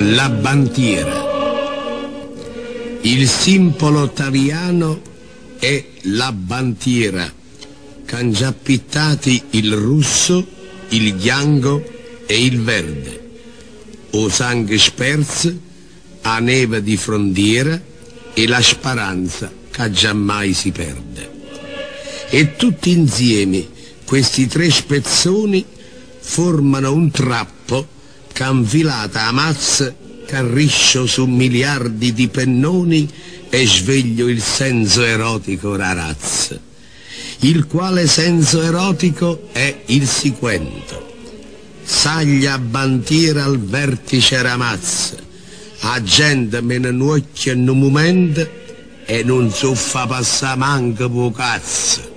La bandiera. Il simbolo ottaviano è la bandiera, c'han già pittati il russo, il bianco e il verde. O sangue sperse, a neve di frontiera e la speranza che giammai si perde. E tutti insieme questi tre spezzoni formano un trappo che infilata a mazza carriscio su miliardi di pennoni e sveglio il senso erotico rarazza, il quale senso erotico è il seguente: saglia bandiera al vertice ramazza, a gente me ne nuocchia in un momento e non so fa passare manco po' cazzo.